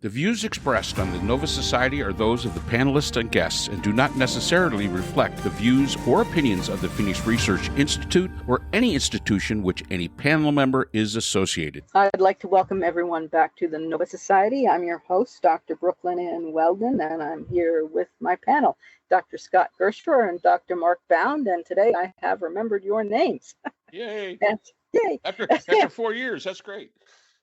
The views expressed on the Nova Society are those of the panelists and guests and do not necessarily reflect the views or opinions of the Phoenix Research Institute or any institution which any panel member is associated. I'd like to welcome everyone back to the Nova Society. I'm your host, Dr. Brooklyn Ann Weldon, and I'm here with my panel, Dr. Scott Gersher and Dr. Mark Bound, and today I have remembered your names. Yay! Yay! After 4 years, that's great.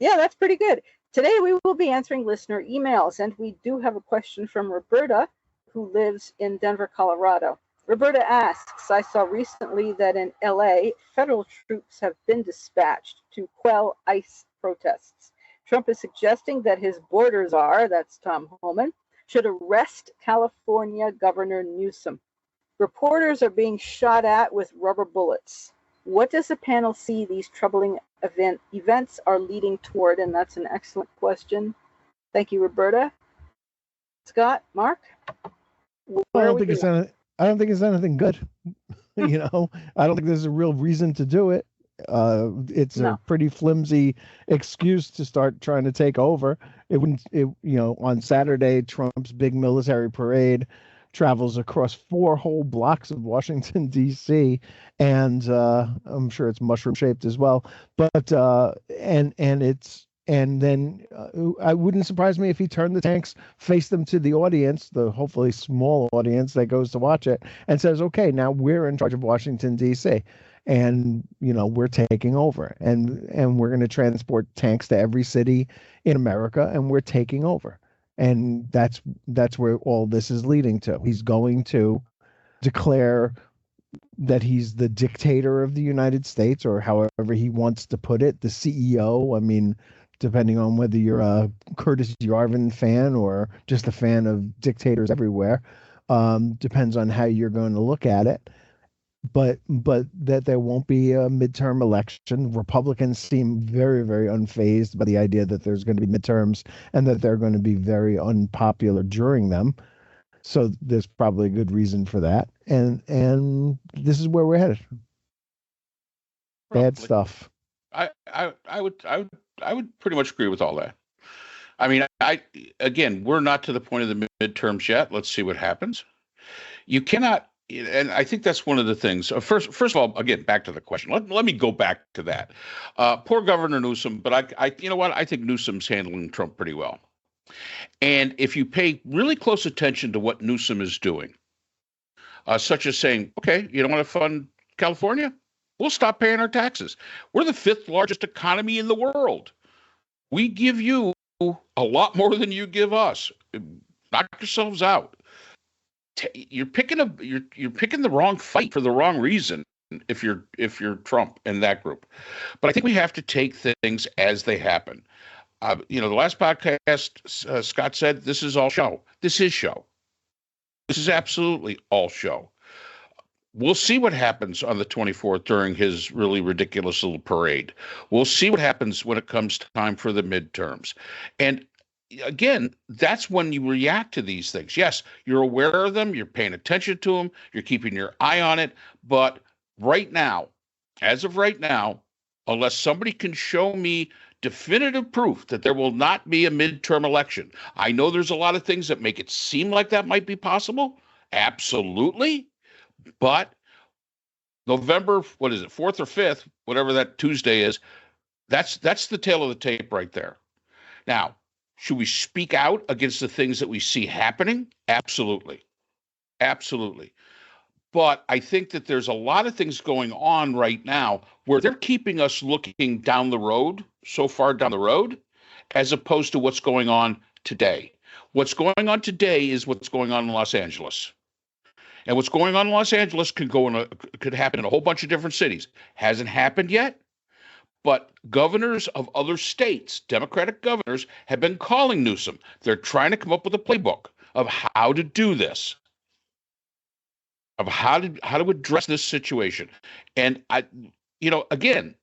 Yeah, that's pretty good. Today we will be answering listener emails, and we do have a question from Roberta, who lives in Denver, Colorado. Roberta asks, I saw recently that in LA, federal troops have been dispatched to quell ICE protests. Trump is suggesting that his border czar, that's Tom Homan, should arrest California Governor Newsom. Reporters are being shot at with rubber bullets. What does the panel see these troubling events are leading toward? And that's an excellent question. Thank you, Roberta. Scott, Mark? I don't think it's anything good. I don't think there's a real reason to do it. It's a pretty flimsy excuse to start trying to take over. On Saturday, Trump's big military parade travels across 4 whole blocks of Washington, D.C., and I'm sure it's mushroom shaped as well. But then I wouldn't surprise me if he turned the tanks, faced them to the audience, the hopefully small audience that goes to watch it, and says, "Okay, now we're in charge of Washington, D.C." And we're taking over, and we're going to transport tanks to every city in America, and we're taking over. And that's where all this is leading to. He's going to declare that he's the dictator of the United States, or however he wants to put it, the CEO. I mean, depending on whether you're a Curtis Yarvin fan or just a fan of dictators everywhere, depends on how you're going to look at it. But that there won't be a midterm election. Republicans seem very, very unfazed by the idea that there's going to be midterms and that they're going to be very unpopular during them. So there's probably a good reason for that. And this is where we're headed. Bad stuff. I would pretty much agree with all that. I mean, again, we're not to the point of the midterms yet. Let's see what happens. You cannot. And I think that's one of the things. First of all, again, back to the question. Let me go back to that. Poor Governor Newsom, but I you know what? I think Newsom's handling Trump pretty well. And if you pay really close attention to what Newsom is doing, such as saying, okay, you don't want to fund California? We'll stop paying our taxes. We're the 5th largest economy in the world. We give you a lot more than you give us. Knock yourselves out. You're picking the wrong fight for the wrong reason if you're Trump and that group. But I think we have to take things as they happen. The last podcast, Scott said, this is all show. This is show. This is absolutely all show. We'll see what happens on the 24th during his really ridiculous little parade. We'll see what happens when it comes time for the midterms. And again, that's when you react to these things. Yes, you're aware of them. You're paying attention to them. You're keeping your eye on it. But right now, as of right now, unless somebody can show me definitive proof that there will not be a midterm election, I know there's a lot of things that make it seem like that might be possible. Absolutely. But November, 4th or 5th, whatever that Tuesday is, that's the tail of the tape right there. Now, should we speak out against the things that we see happening? Absolutely. Absolutely. But I think that there's a lot of things going on right now where they're keeping us looking down the road, so far down the road, as opposed to what's going on today. What's going on today is what's going on in Los Angeles. And what's going on in Los Angeles could happen in a whole bunch of different cities. Hasn't happened yet. But governors of other states, Democratic governors, have been calling Newsom. They're trying to come up with a playbook of how to do this, of how to address this situation. And again,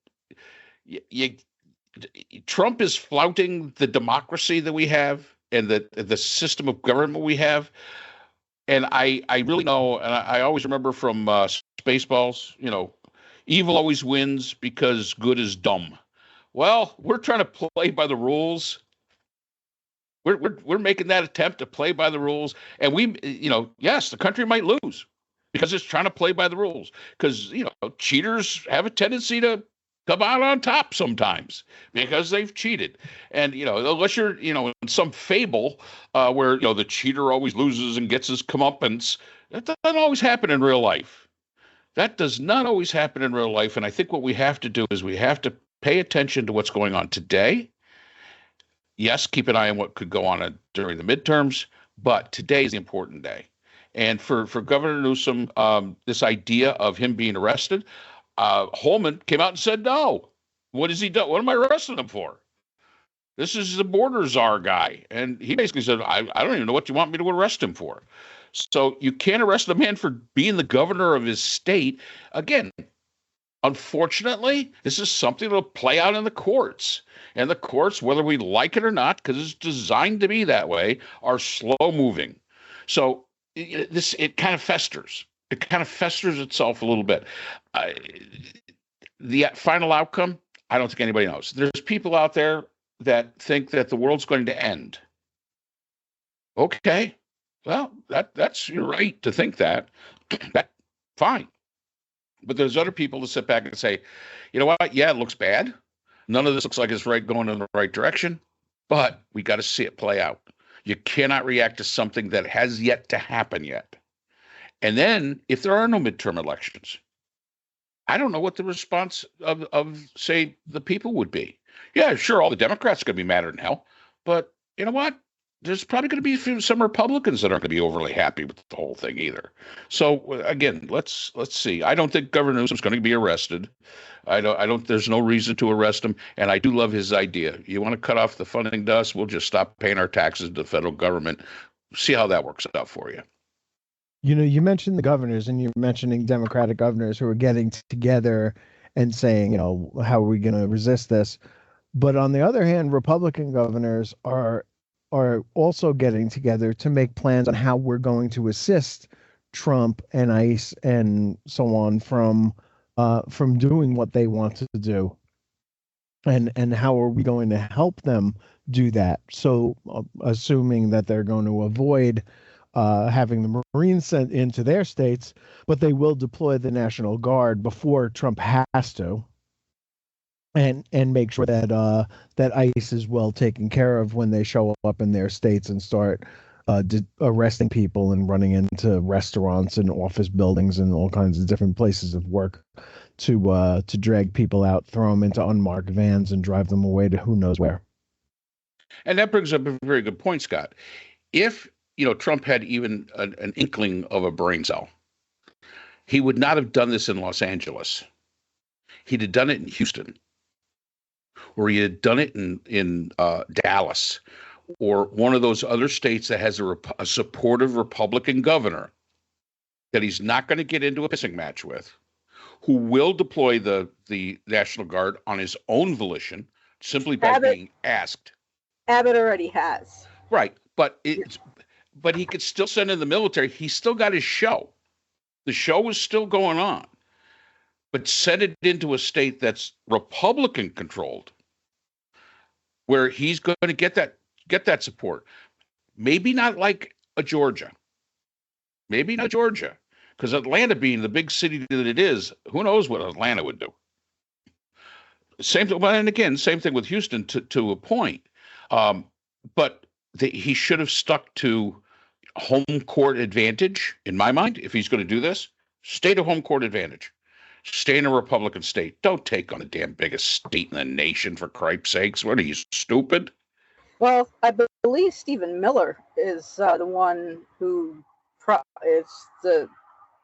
Trump is flouting the democracy that we have and the system of government we have. And I really know, and I always remember from Spaceballs, evil always wins because good is dumb. Well, we're trying to play by the rules We're making that attempt to play by the rules, and yes, the country might lose because it's trying to play by the rules. Because cheaters have a tendency to come out on top sometimes because they've cheated. And unless you're in some fable where the cheater always loses and gets his comeuppance, that doesn't always happen in real life. That does not always happen in real life. And I think what we have to do is we have to pay attention to what's going on today. Yes, keep an eye on what could go on during the midterms, but today is the important day. And for Governor Newsom, this idea of him being arrested, Holman came out and said, no. What has he done? What am I arresting him for? This is the border czar guy. And he basically said, I don't even know what you want me to arrest him for. So you can't arrest a man for being the governor of his state. Again, unfortunately, this is something that'll play out in the courts. And the courts, whether we like it or not, because it's designed to be that way, are slow moving. So it kind of festers. It kind of festers itself a little bit. The final outcome, I don't think anybody knows. There's people out there that think that the world's going to end. Okay, well, that's your right to think that. That fine. But there's other people that sit back and say, you know what? Yeah, it looks bad. None of this looks like it's going in the right direction, but we got to see it play out. You cannot react to something that has yet to happen yet. And then if there are no midterm elections, I don't know what the response of say, the people would be. Yeah, sure, all the Democrats are going to be madder than hell, but you know what? There's probably going to be some Republicans that aren't going to be overly happy with the whole thing either. So again, let's see. I don't think Governor Newsom's going to be arrested. I don't. There's no reason to arrest him. And I do love his idea. You want to cut off the funding to us? We'll just stop paying our taxes to the federal government. See how that works out for you. You mentioned the governors, and you're mentioning Democratic governors who are getting together and saying, how are we going to resist this? But on the other hand, Republican governors are also getting together to make plans on how we're going to assist Trump and ICE and so on from doing what they want to do, and how are we going to help them do that? So, assuming that they're going to avoid having the Marines sent into their states, but they will deploy the National Guard before Trump has to. And make sure that that ICE is well taken care of when they show up in their states and start arresting people and running into restaurants and office buildings and all kinds of different places of work to drag people out, throw them into unmarked vans, and drive them away to who knows where. And that brings up a very good point, Scott. If Trump had even an inkling of a brain cell, he would not have done this in Los Angeles. He'd have done it in Houston, or he had done it in Dallas, or one of those other states that has a supportive Republican governor that he's not going to get into a pissing match with, who will deploy the National Guard on his own volition, simply by being asked. Abbott already has. Right, but he could still send in the military. He's still got his show. The show is still going on, but send it into a state that's Republican controlled, where he's going to get that support. Maybe not like a Georgia. Maybe not Georgia, because Atlanta being the big city that it is, who knows what Atlanta would do. Same thing with Houston to a point. But he should have stuck to home court advantage, in my mind. If he's going to do this, stay to home court advantage. Stay in a Republican state. Don't take on the damn biggest state in the nation, for cripe's sakes. What are you, stupid? Well, I believe Stephen Miller is the one who is the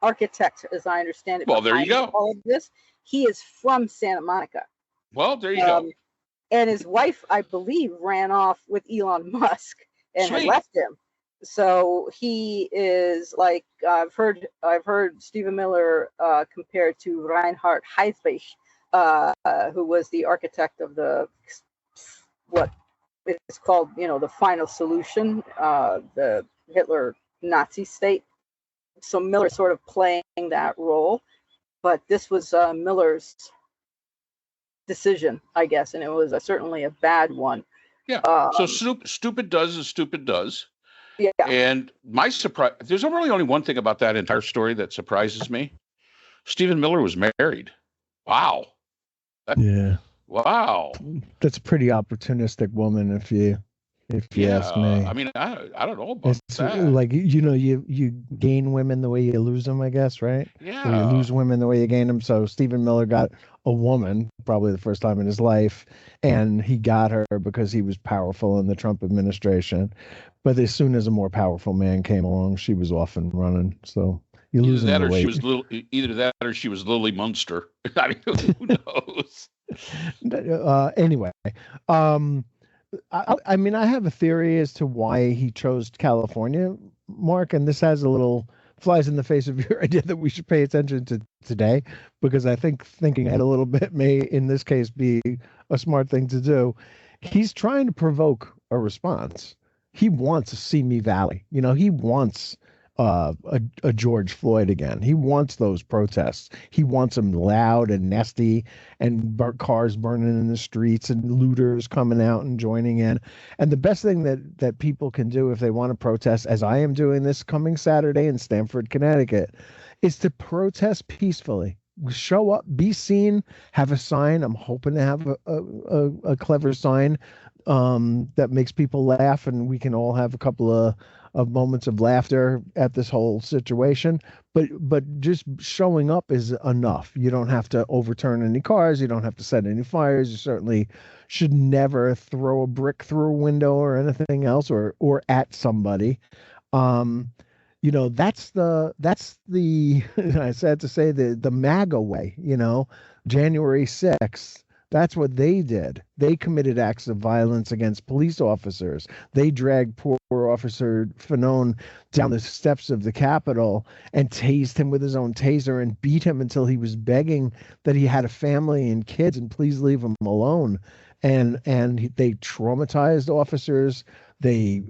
architect, as I understand it. Well, there you go. All of this. He is from Santa Monica. Well, there you go. And his wife, I believe, ran off with Elon Musk and Sweet. had left him. So he is like, I've heard Stephen Miller compared to Reinhard Heydrich, who was the architect of what it's called, the final solution, the Hitler Nazi state. So Miller sort of playing that role, but this was Miller's decision, I guess, and it was certainly a bad one. Yeah. So Um, stupid does as stupid does. yeah. And my surprise, there's really only one thing about that entire story that surprises me. Stephen Miller was married. Wow. Yeah, Wow. that's a pretty opportunistic woman, if you ask Yeah. me. I mean, I don't know about It's that. like you gain women the way you lose them, I guess, right? Or you Yeah. lose women the way you gain them. So Stephen Miller got a woman probably the first time in his life, and he got her because he was powerful in the Trump administration. But as soon as a more powerful man came along, she was off and running. So you lose Either them that the or way. either that or she was Lily Munster. I mean, who knows? Anyway, um, I mean, I have a theory as to why he chose California, Mark, and this has a little flies in the face of your idea that we should pay attention to today, because I think thinking ahead a little bit may, in this case, be a smart thing to do. He's trying to provoke a response. He wants a Simi Valley. He wants a George Floyd again. He wants those protests. He wants them loud and nasty and cars burning in the streets and looters coming out and joining in. And the best thing that people can do if they want to protest, as I am doing this coming Saturday in Stamford, Connecticut, is to protest peacefully. Show up, be seen, have a sign. I'm hoping to have a clever sign that makes people laugh, and we can all have a couple of moments of laughter at this whole situation. But just showing up is enough. You don't have to overturn any cars. You don't have to set any fires. You certainly should never throw a brick through a window or anything else, or at somebody. Um, that's the I sad to say, the MAGA way. January 6th. That's what they did. They committed acts of violence against police officers. They dragged poor Officer Fanone down the steps of the Capitol and tased him with his own taser and beat him until he was begging that he had a family and kids and please leave him alone. And they traumatized officers. They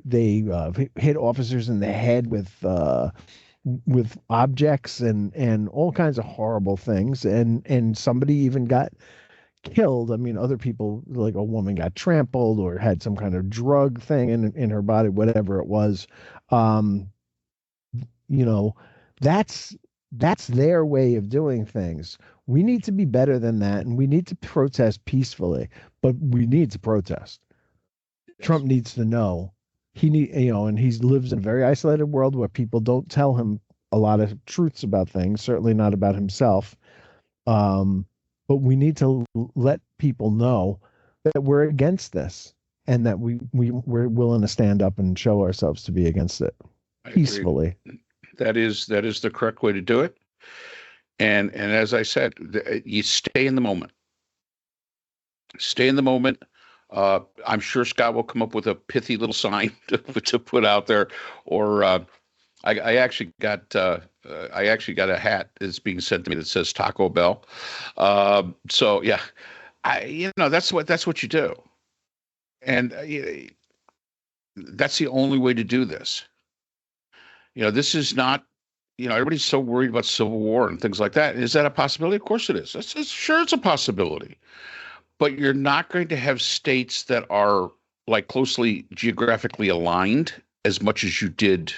hit officers in the head with objects and all kinds of horrible things. And somebody even got killed. I mean, other people, like a woman got trampled or had some kind of drug thing in her body, whatever it was. Um, you know, that's their way of doing things. We need to be better than that, and we need to protest peacefully, but we need to protest. Yes. Trump needs to know and he lives in a very isolated world where people don't tell him a lot of truths about things, certainly not about himself. But we need to let people know that we're against this and that we're willing to stand up and show ourselves to be against it I agree. peacefully. That is the correct way to do it. And as I said, you stay in the moment. Stay in the moment. I'm sure Scott will come up with a pithy little sign to put out there, or I actually got a hat that's being sent to me that says Taco Bell. So yeah, that's what you do, and that's the only way to do this. This is not. Everybody's so worried about civil war and things like that. Is that a possibility? Of course it is. Sure, it's a possibility. But you're not going to have states that are like closely geographically aligned as much as you did,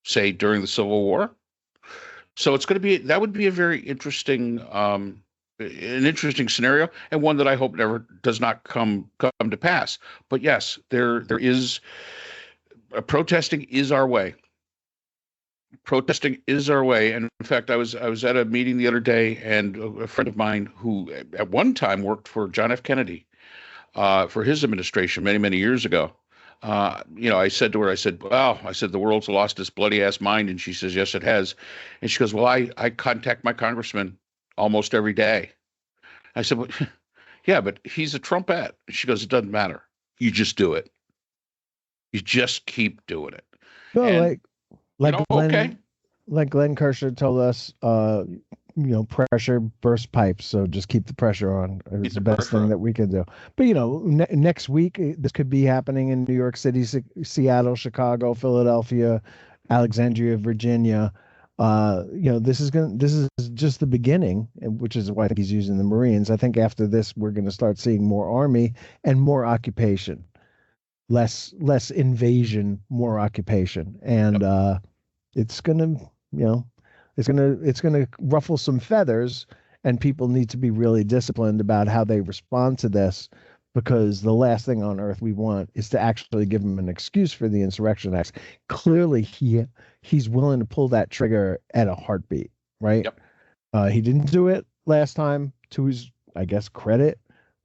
say, during the Civil War. So that would be a very interesting, an interesting scenario, and one that I hope never does not come to pass. But yes, there is protesting is our way. Protesting is our way. And in fact, I was at a meeting the other day, and a friend of mine who at one time worked for John F. Kennedy for his administration many years ago. I said to her, I said, "Wow," I said, "the world's lost its bloody ass mind," and she says, "Yes, it has." And she goes, "Well, I contact my congressman almost every day." I said, "Well, yeah, but he's a Trumpette." She goes, "It doesn't matter. You just do it. You just keep doing it." No, And like okay. Glenn Kirscher told us, pressure bursts pipes. So just keep the pressure on. Keep It's the the best pressure thing on. that we can do. But next week this could be happening in New York City, Seattle, Chicago, Philadelphia, Alexandria, Virginia. This is just the beginning, which is why I think he's using the Marines. I think after this, we're going to start seeing more army and more occupation, less invasion, more occupation, and it's gonna, it's gonna ruffle some feathers, and people need to be really disciplined about how they respond to this, because the last thing on earth we want is to actually give him an excuse for the insurrection acts. Clearly, he's willing to pull that trigger at a heartbeat, right? Yep. He didn't do it last time, to his, I guess, credit,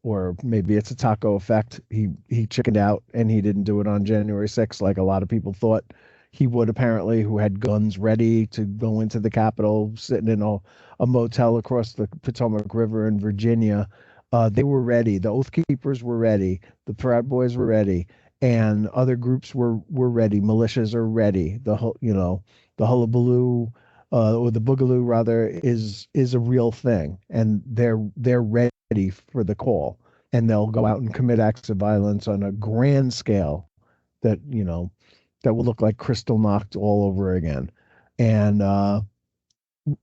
or maybe it's a taco effect. He chickened out and he didn't do it on January 6th like a lot of people thought he would, apparently, who had guns ready to go into the Capitol, sitting in a motel across the Potomac River in Virginia. They were ready. The Oath Keepers were ready. The Proud Boys were ready, and other groups were ready. Militias are ready. The hullabaloo, or the boogaloo rather, is a real thing, and they're ready for the call, and they'll go out and commit acts of violence on a grand scale that that will look like Crystal Knocked all over again, and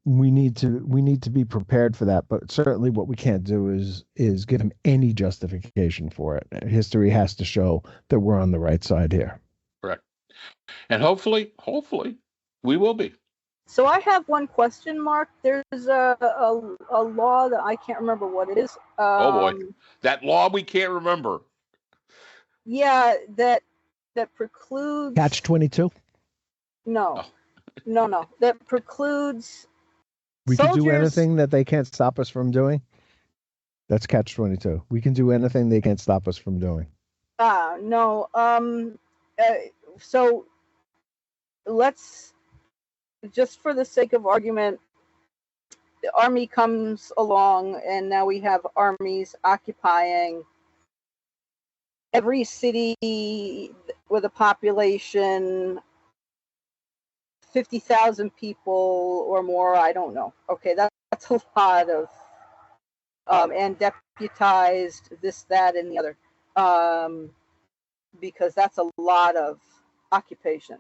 we need to be prepared for that. But certainly, what we can't do is give him any justification for it. History has to show that we're on the right side here. Correct. And hopefully, we will be. So I have one question, Mark. There's a law that I can't remember what it is. Oh boy, that law we can't remember. Yeah, that precludes Catch-22. No, no. That precludes. We can do soldiers- anything that they can't stop us from doing. That's Catch-22. We can do anything they can't stop us from doing. No. So let's, just for the sake of argument, the army comes along, and now we have armies occupying every city with a population 50,000 people or more. I don't know. Okay, that's a lot of, and deputized this, that, and the other, because that's a lot of occupation.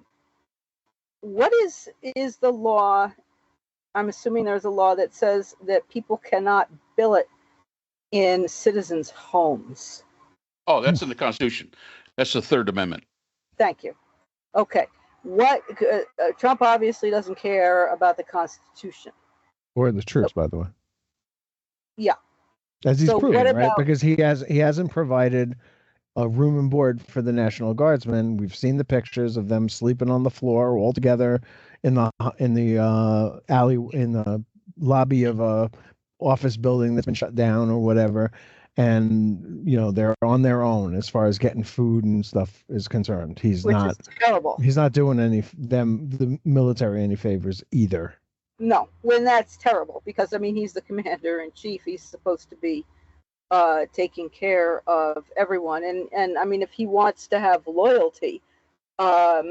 What is the law? I'm assuming there's a law that says that people cannot billet in citizens' homes. Oh, that's in the Constitution. That's the Third Amendment. Thank you. Okay. What Trump obviously doesn't care about the Constitution Or the troops, by the way. Yeah. As he's So proven, what right? about- Because he hasn't provided a room and board for the National Guardsmen. We've seen the pictures of them sleeping on the floor all together in the alley, in the lobby of a office building that's been shut down or whatever. And they're on their own as far as getting food and stuff is concerned. which is terrible. He's not doing the military any favors either. No, when that's terrible, because I mean he's the commander in chief. He's supposed to be taking care of everyone, and I mean if he wants to have loyalty,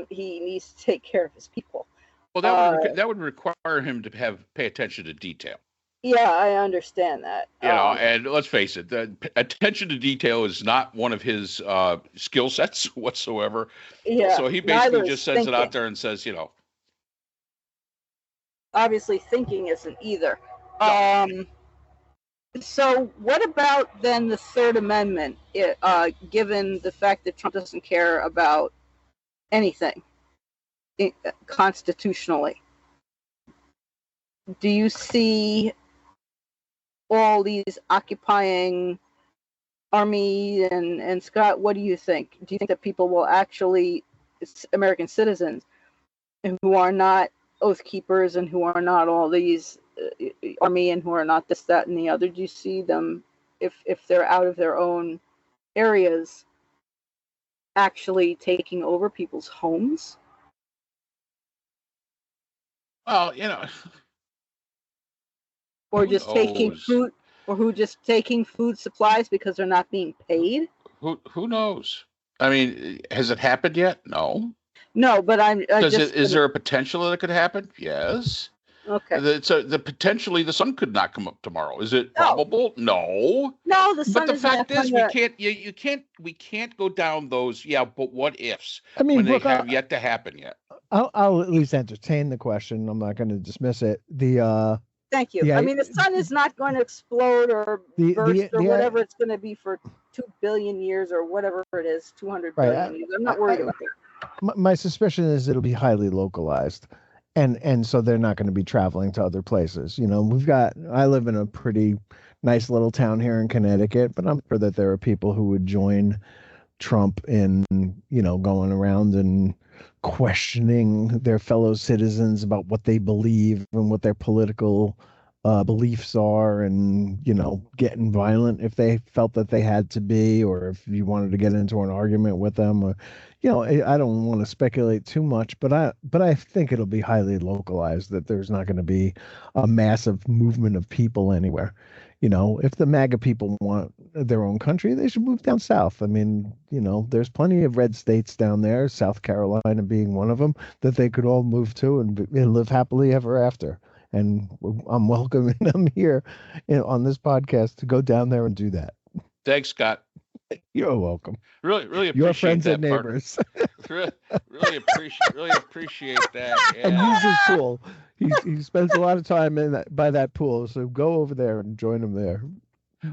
he needs to take care of his people. Well, that would require him to pay attention to detail. Yeah, I understand that. And let's face it, the attention to detail is not one of his skill sets whatsoever. Yeah, So he neither basically is just sends it thinking. out there and says, Obviously, thinking isn't either. No. So what about then the Third Amendment, given the fact that Trump doesn't care about anything constitutionally? Do you see all these occupying army and Scott, what do you think? Do you think that people will actually, American citizens who are not Oath Keepers and who are not all these army and who are not this, that, and the other, do you see them, if they're out of their own areas, actually taking over people's homes? well, Or Who just taking knows? food, or who just taking food supplies because they're not being paid? who knows? I mean, has it happened yet? No. No, but Is there a potential that it could happen? Yes. okay. So potentially the sun could not come up tomorrow. Is it No. probable? No. No, the sun But the is fact not is, gonna- we can't go down those. Yeah, but what ifs I mean, when they Brooke, have yet to happen yet? I'll at least entertain the question. I'm not going to dismiss it. Thank you. I mean, the sun is not going to explode or burst or whatever it's going to be for 2 billion years or whatever it is, 200 billion years. I'm not worried about that. My suspicion is it'll be highly localized, and so they're not going to be traveling to other places. I live in a pretty nice little town here in Connecticut, but I'm sure that there are people who would join Trump in, going around and questioning their fellow citizens about what they believe and what their political beliefs are, and getting violent if they felt that they had to be, or if you wanted to get into an argument with them, or I don't want to speculate too much, but I think it'll be highly localized, that there's not going to be a massive movement of people anywhere. If the MAGA people want their own country, they should move down south. I mean, there's plenty of red states down there, South Carolina being one of them, that they could all move to and live happily ever after. And I'm welcoming them here on this podcast to go down there and do that. Thanks, Scott. You're welcome. Really appreciate your friends that, and neighbors. really appreciate that. Yeah. And use his pool. He spends a lot of time by that pool, so go over there and join him there.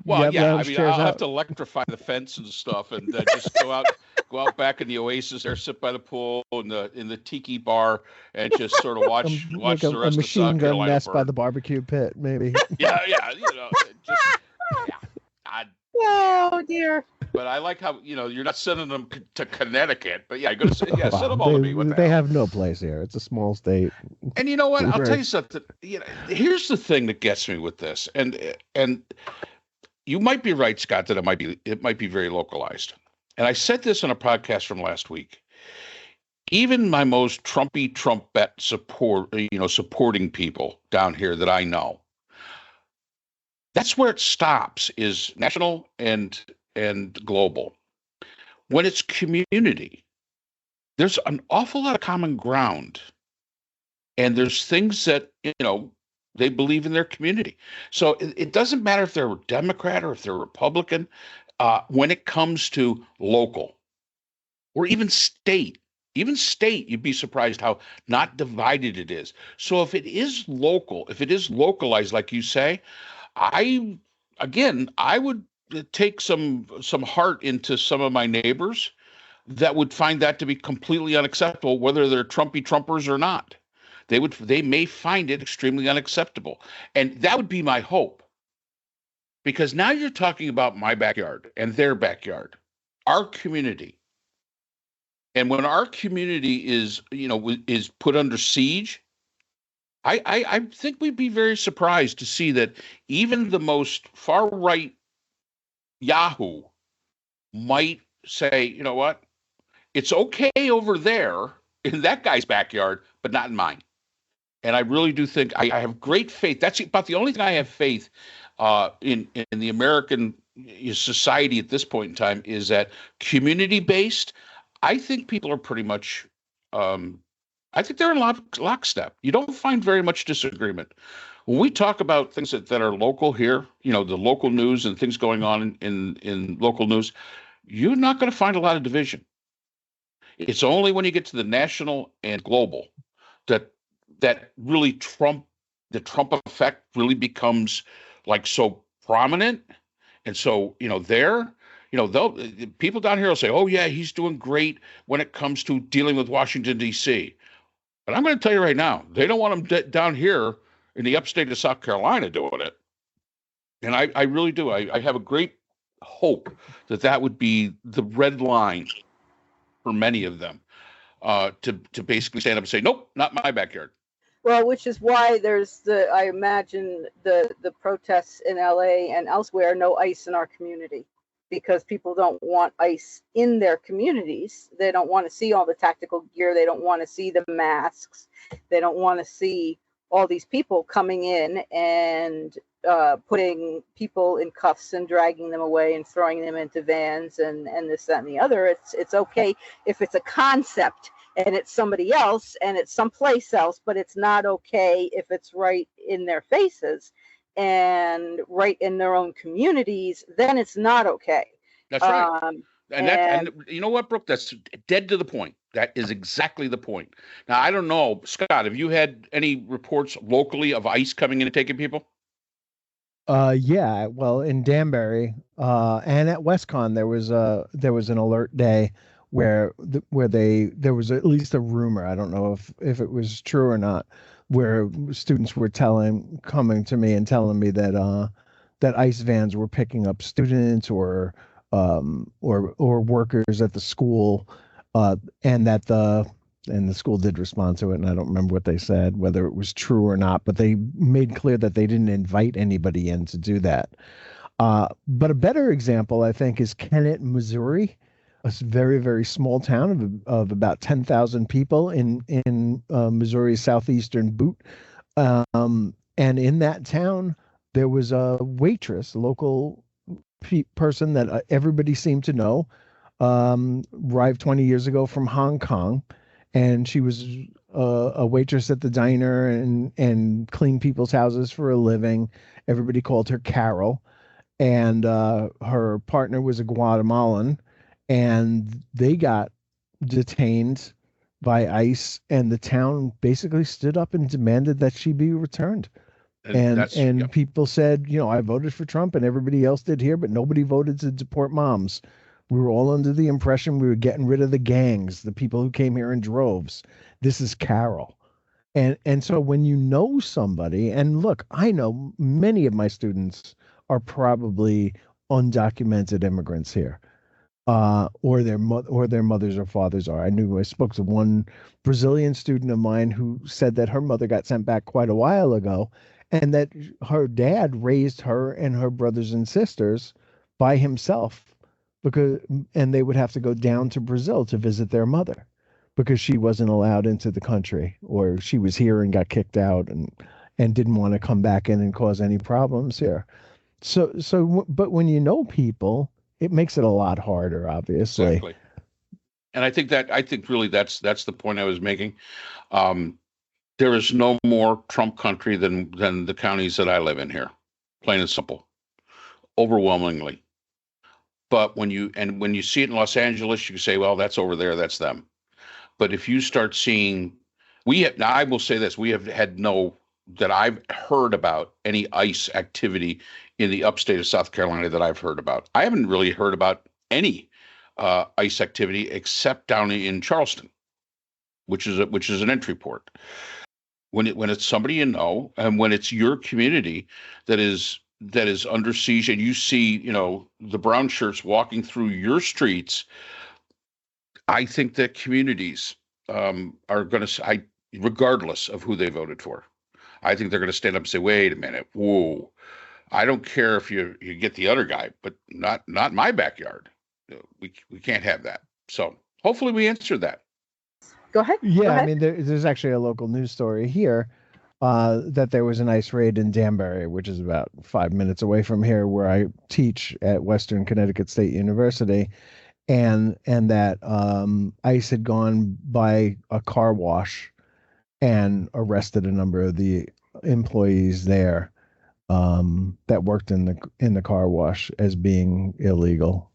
Well, yeah, I mean, I'll have to electrify the fence and stuff, and just go out back in the oasis there, sit by the pool in the tiki bar, and just sort of watch the rest of South Carolina burn. A machine gun nest by the barbecue pit, maybe. Yeah, Oh dear. But I like how you're not sending them to Connecticut, but yeah, send them all to me. They have no place here. It's a small state. And you know what? I'll tell you something. Here's the thing that gets me with this, and you might be right, Scott, that it might be very localized. And I said this on a podcast from last week. Even my most Trumpette supporting people down here that I know, that's where it stops, is national and global. When it's community, there's an awful lot of common ground, and there's things that they believe in their community. So it doesn't matter if they're a Democrat or if they're Republican. When it comes to local or even state, you'd be surprised how not divided it is. So if it is local, if it is localized, like you say, I would take some heart into some of my neighbors that would find that to be completely unacceptable, whether they're Trumpers or not. They may find it extremely unacceptable. And that would be my hope. Because now you're talking about my backyard and their backyard, our community. And when our community is put under siege, I think we'd be very surprised to see that even the most far right Yahoo might say, you know what, it's okay over there in that guy's backyard, but not in mine. And I really do think I have great faith. That's about the only thing I have faith in the American society at this point in time, is that community-based. I think people are pretty much, I think they're in lockstep. You don't find very much disagreement. When we talk about things that are local here, the local news and things going on in local news, you're not going to find a lot of division. It's only when you get to the national and global that really the Trump effect really becomes like so prominent. And so, people down here will say, oh yeah, he's doing great when it comes to dealing with Washington, D.C. But I'm going to tell you right now, they don't want him down here in the upstate of South Carolina doing it. And I really do. I have a great hope that would be the red line for many of them, to basically stand up and say, nope, not my backyard. Well, which is why there's I imagine the protests in LA and elsewhere, no ICE in our community, because people don't want ICE in their communities. They don't want to see all the tactical gear. They don't want to see the masks. They don't want to see all these people coming in and putting people in cuffs and dragging them away and throwing them into vans and this, that, and the other. It's okay if it's a concept and it's somebody else and it's someplace else, but it's not okay if it's right in their faces and right in their own communities. Then it's not okay. That's right. And you know what, Brooke? That's dead to the point. That is exactly the point. Now, I don't know, Scott, have you had any reports locally of ICE coming in and taking people? Yeah, well, in Danbury, and at WestCon, there was an alert day where there was at least a rumor. I don't know if it was true or not, where students were coming to me and telling me that ICE vans were picking up students or workers at the school, and the school did respond to it, and I don't remember what they said, whether it was true or not, but they made clear that they didn't invite anybody in to do that. But a better example, I think, is Kennett, Missouri, a very, very small town of about 10,000 people in Missouri's southeastern boot. And in that town, there was a waitress, a local person that everybody seemed to know, arrived 20 years ago from Hong Kong, and she was a waitress at the diner and cleaned people's houses for a living. Everybody called her Carol, and her partner was a Guatemalan, and they got detained by ICE, and the town basically stood up and demanded that she be returned. And people said, I voted for Trump and everybody else did here, but nobody voted to deport moms. We were all under the impression we were getting rid of the gangs, the people who came here in droves. This is Carol. And so when you know somebody, and look, I know many of my students are probably undocumented immigrants here, or their mothers or fathers are. I spoke to one Brazilian student of mine who said that her mother got sent back quite a while ago, and that her dad raised her and her brothers and sisters by himself, and they would have to go down to Brazil to visit their mother because she wasn't allowed into the country, or she was here and got kicked out and didn't want to come back in and cause any problems here. But when you know people, it makes it a lot harder, obviously. Exactly. And I think really that's the point I was making. There is no more Trump country than the counties that I live in here, plain and simple, overwhelmingly. But when you see it in Los Angeles, you can say, well, that's over there, that's them. But if you start seeing, now I will say this, we have had that I've heard about any ICE activity in the upstate of South Carolina that I've heard about. I haven't really heard about any ICE activity except down in Charleston, which is an entry port. When it's somebody you know, and when it's your community that is under siege, and you see the brown shirts walking through your streets, I think that communities are going to, regardless of who they voted for, I think they're going to stand up and say, wait a minute, whoa, I don't care if you get the other guy, but not my backyard. We can't have that. So hopefully we answered that. Go ahead. Yeah, Go ahead. I mean, there's actually a local news story here that there was an ICE raid in Danbury, which is about 5 minutes away from here, where I teach at Western Connecticut State University, and that ICE had gone by a car wash and arrested a number of the employees there that worked in the car wash as being illegal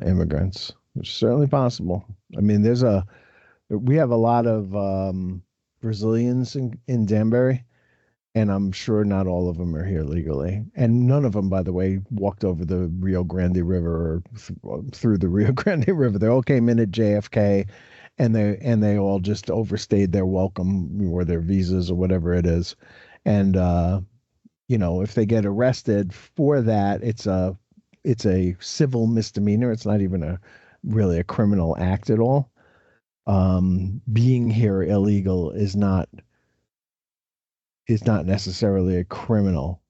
immigrants, which is certainly possible. I mean, we have a lot of Brazilians in Danbury, and I'm sure not all of them are here legally. And none of them, by the way, walked over the Rio Grande River or through the Rio Grande River. They all came in at JFK, and they all just overstayed their welcome or their visas or whatever it is. And if they get arrested for that, it's a civil misdemeanor. It's not even really a criminal act at all. Being here illegal is not necessarily a criminal.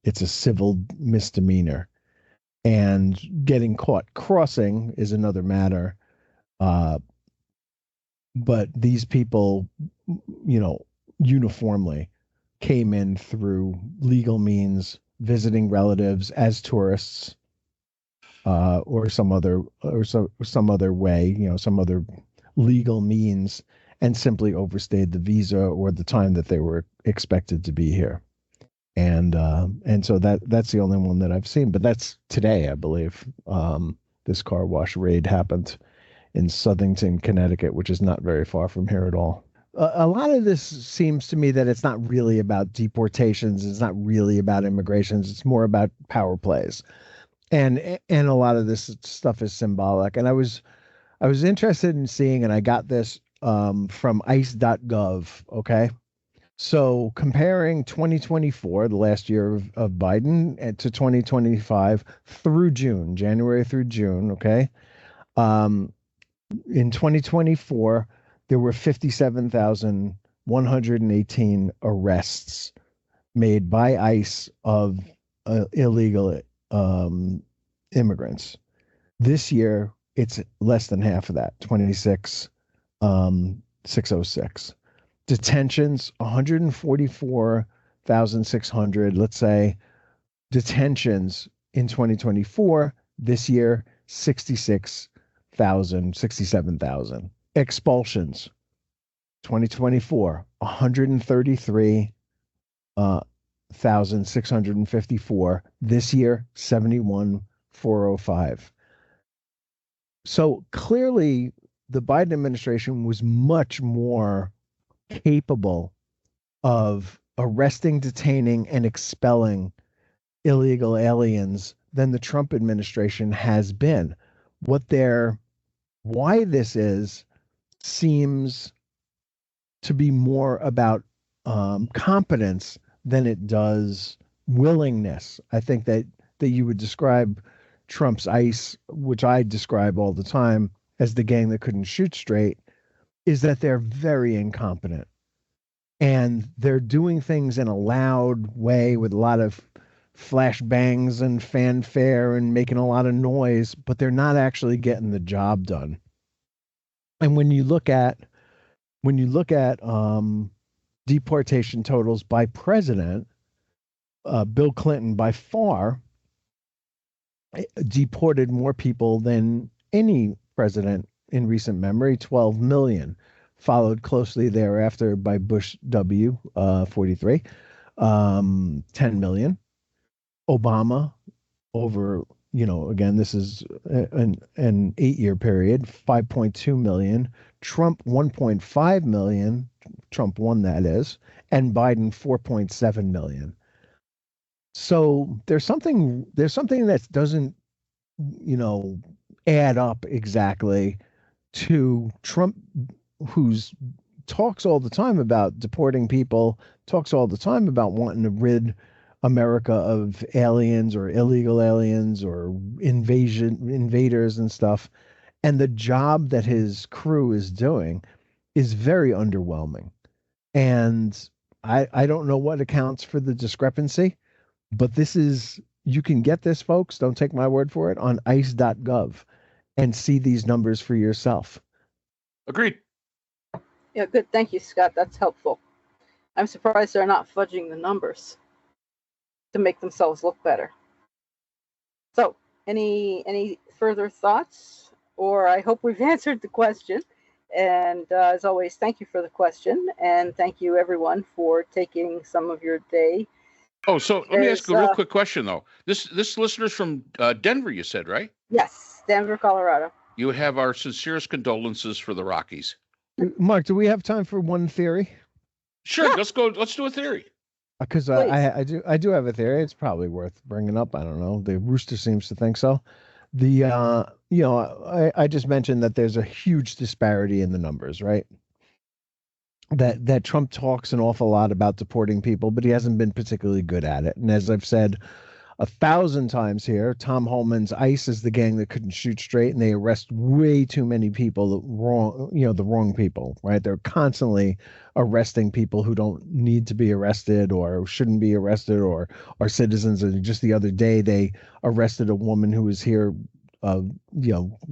It's a civil misdemeanor, and getting caught crossing is another matter. But these people, uniformly came in through legal means, visiting relatives as tourists, or some other way, some other legal means, and simply overstayed the visa or the time that they were expected to be here. And so that's the only one that I've seen. But that's today, I believe. This car wash raid happened in Southington, Connecticut, which is not very far from here at all. A lot of this seems to me that it's not really about deportations. It's not really about immigrations. It's more about power plays, and a lot of this stuff is symbolic. And I was interested in seeing, and I got this from ICE.gov. Okay, so comparing 2024, the last year of Biden, to 2025 through June, January through June. Okay, um, in 2024, there were 57,118 arrests made by ICE of illegal immigrants. This year, it's less than half of that, 26,606. Detentions, 144,600. Let's say detentions in 2024. This year, 67,000. Expulsions, 2024, 133,654. This year, 71,405. So clearly, the Biden administration was much more capable of arresting, detaining, and expelling illegal aliens than the Trump administration has been. Why this is seems to be more about competence than it does willingness. I think that you would describe Trump's ICE, which I describe all the time as the gang that couldn't shoot straight, is that they're very incompetent. And they're doing things in a loud way with a lot of flash bangs and fanfare and making a lot of noise, but they're not actually getting the job done. And when you look at deportation totals by president, Bill Clinton by far deported more people than any president in recent memory, 12 million, followed closely thereafter by Bush W, 43, 10 million. Obama, over, again, this is an 8-year period, 5.2 million. Trump, 1.5 million. Trump won, that is. And Biden, 4.7 million. So there's something that doesn't, add up exactly to Trump, who's talks all the time about deporting people, talks all the time about wanting to rid America of aliens or illegal aliens or invaders and stuff. And the job that his crew is doing is very underwhelming. And I don't know what accounts for the discrepancy, but you can get this, folks, don't take my word for it, on ice.gov and see these numbers for yourself. Agreed. Yeah, good. Thank you, Scott. That's helpful. I'm surprised they're not fudging the numbers to make themselves look better. So, any further thoughts? Or I hope we've answered the question. And as always, thank you for the question. And thank you, everyone, for taking some of your day. Oh, so let me ask you a real quick question, though. This listener's from Denver, you said, right? Yes, Denver, Colorado. You have our sincerest condolences for the Rockies. Mark, do we have time for one theory? Sure, yeah. Let's go. Let's do a theory. Because I do have a theory. It's probably worth bringing up. I don't know. The Rooster seems to think so. I just mentioned that there's a huge disparity in the numbers, right? That Trump talks an awful lot about deporting people, but he hasn't been particularly good at it. And as I've said 1,000 times here, Tom Holman's ICE is the gang that couldn't shoot straight, and they arrest way too many people, the wrong people, right? They're constantly arresting people who don't need to be arrested or shouldn't be arrested or are citizens. And just the other day, they arrested a woman who was here,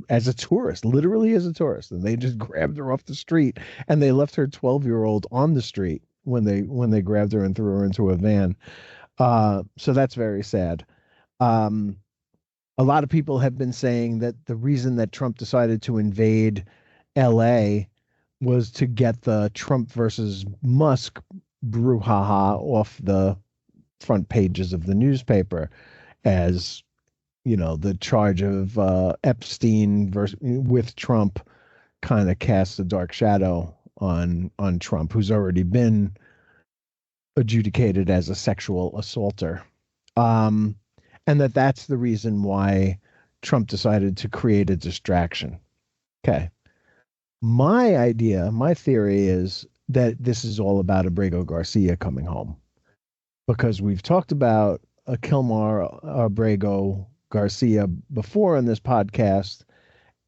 as a tourist, literally as a tourist, and they just grabbed her off the street, and they left her 12-year-old on the street when they grabbed her and threw her into a van. So that's very sad. A lot of people have been saying that the reason that Trump decided to invade LA was to get the Trump versus Musk brouhaha off the front pages of the newspaper as, the charge of Epstein with Trump kind of casts a dark shadow on Trump, who's already been adjudicated as a sexual assaulter. And that's the reason why Trump decided to create a distraction. Okay. My theory is that this is all about Abrego Garcia coming home, because we've talked about Kilmar Abrego Garcia before on this podcast,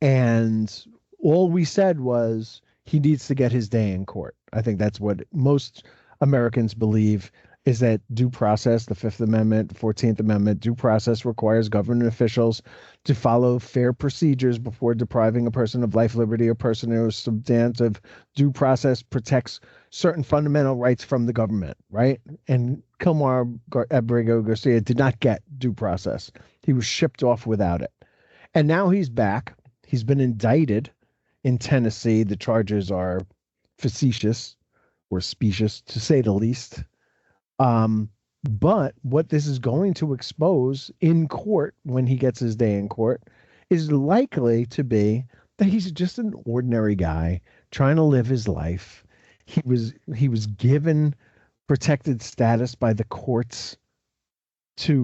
and all we said was he needs to get his day in court. I think that's what most Americans believe, is that due process, the Fifth Amendment, 14th Amendment, due process requires government officials to follow fair procedures before depriving a person of life, liberty, or personal or substantive. Due process protects certain fundamental rights from the government, right? And Kilmar Abrego Garcia did not get due process. He was shipped off without it. And now he's back. He's been indicted in Tennessee. The charges are facetious or specious, to say the least. But what this is going to expose in court when he gets his day in court is likely to be that he's just an ordinary guy trying to live his life. He was given protected status by the courts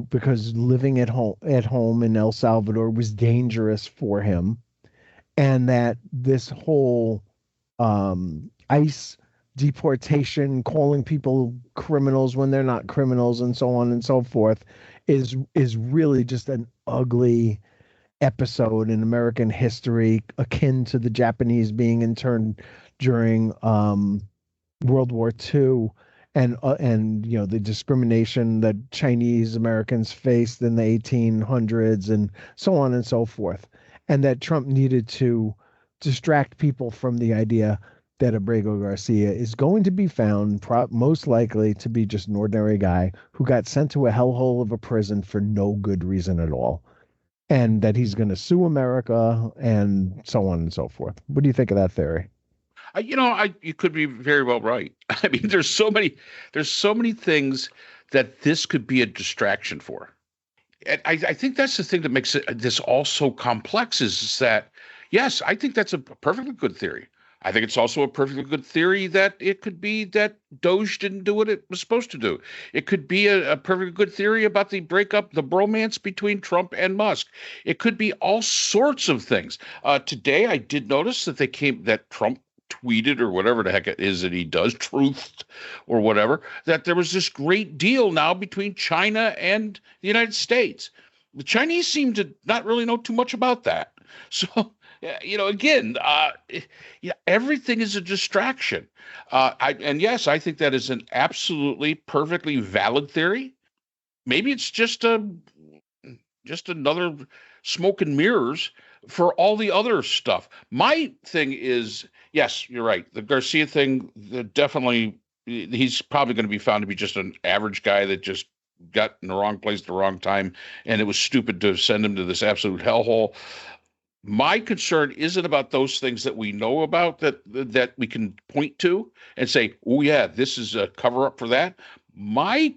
because living at home in El Salvador was dangerous for him, and that this whole ICE deportation, calling people criminals when they're not criminals, and so on and so forth, is really just an ugly episode in American history, akin to the Japanese being interned during World War II, and the discrimination that Chinese Americans faced in the 1800s, and so on and so forth, and that Trump needed to distract people from the idea that Abrego Garcia is going to be found most likely to be just an ordinary guy who got sent to a hellhole of a prison for no good reason at all, and that he's going to sue America and so on and so forth. What do you think of that theory? You could be very well right. I mean, there's so many things that this could be a distraction for. And I think that's the thing that makes this all so complex, is that, yes, I think that's a perfectly good theory. I think it's also a perfectly good theory that it could be that Doge didn't do what it was supposed to do. It could be a perfectly good theory about the breakup, the bromance between Trump and Musk. It could be all sorts of things. Today, I did notice that Trump tweeted, or whatever the heck it is that he does, truthed or whatever, that there was this great deal now between China and the United States. The Chinese seem to not really know too much about that. So, again, everything is a distraction. Yes, I think that is an absolutely perfectly valid theory. Maybe it's just another smoke and mirrors for all the other stuff. My thing is, yes, you're right. The Garcia thing, definitely, he's probably going to be found to be just an average guy that just got in the wrong place at the wrong time, and it was stupid to send him to this absolute hellhole. My concern isn't about those things that we know about that we can point to and say, oh yeah, this is a cover up for that. My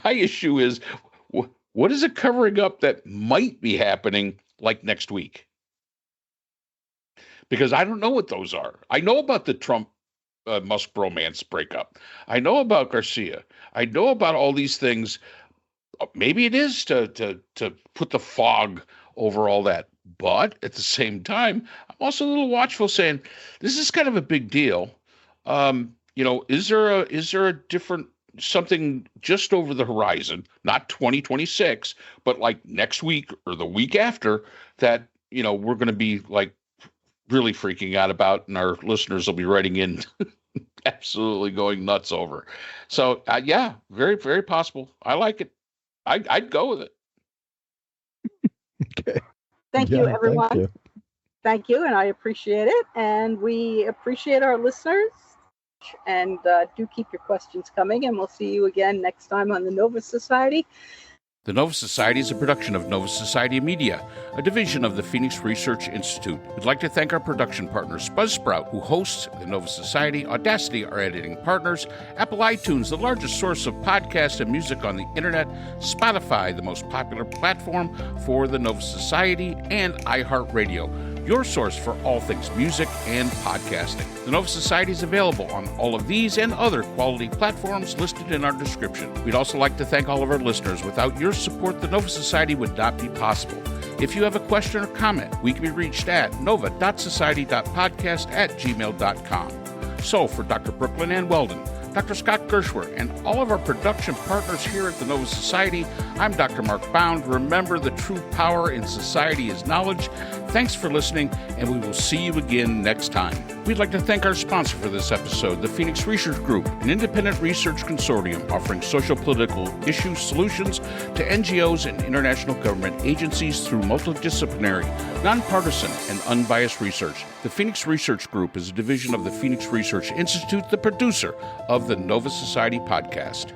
issue is, what is it covering up that might be happening like next week? Because I don't know what those are. I know about the Trump Musk bromance breakup. I know about Garcia. I know about all these things. Maybe it is to put the fog over all that. But at the same time, I'm also a little watchful, saying this is kind of a big deal. Is there a different something just over the horizon, not 2026, but like next week or the week after, that we're going to be like really freaking out about, and our listeners will be writing in absolutely going nuts over. So yeah, very, very possible. I like it. I'd go with it. Okay. Thank you, everyone. Thank you. Thank you, and I appreciate it. And we appreciate our listeners. And do keep your questions coming, and we'll see you again next time on the Nova Society. The Nova Society is a production of Nova Society Media, a division of the Phoenix Research Institute. We'd like to thank our production partners, Buzzsprout, who hosts the Nova Society, Audacity, our editing partners, Apple iTunes, the largest source of podcasts and music on the internet, Spotify, the most popular platform for the Nova Society, and iHeartRadio, your source for all things music and podcasting. The Nova Society is available on all of these and other quality platforms listed in our description. We'd also like to thank all of our listeners. Without your support, the Nova Society would not be possible. If you have a question or comment, we can be reached at nova.society.podcast@gmail.com. So, for Dr. Brooklyn Ann Weldon, Dr. Scott Gershwer, and all of our production partners here at the Nova Society, I'm Dr. Mark Bound. Remember, the true power in society is knowledge. Thanks for listening, and we will see you again next time. We'd like to thank our sponsor for this episode, the Phoenix Research Group, an independent research consortium offering social-political issue solutions to NGOs and international government agencies through multidisciplinary, nonpartisan, and unbiased research. The Phoenix Research Group is a division of the Phoenix Research Institute, the producer of the Nova Society podcast.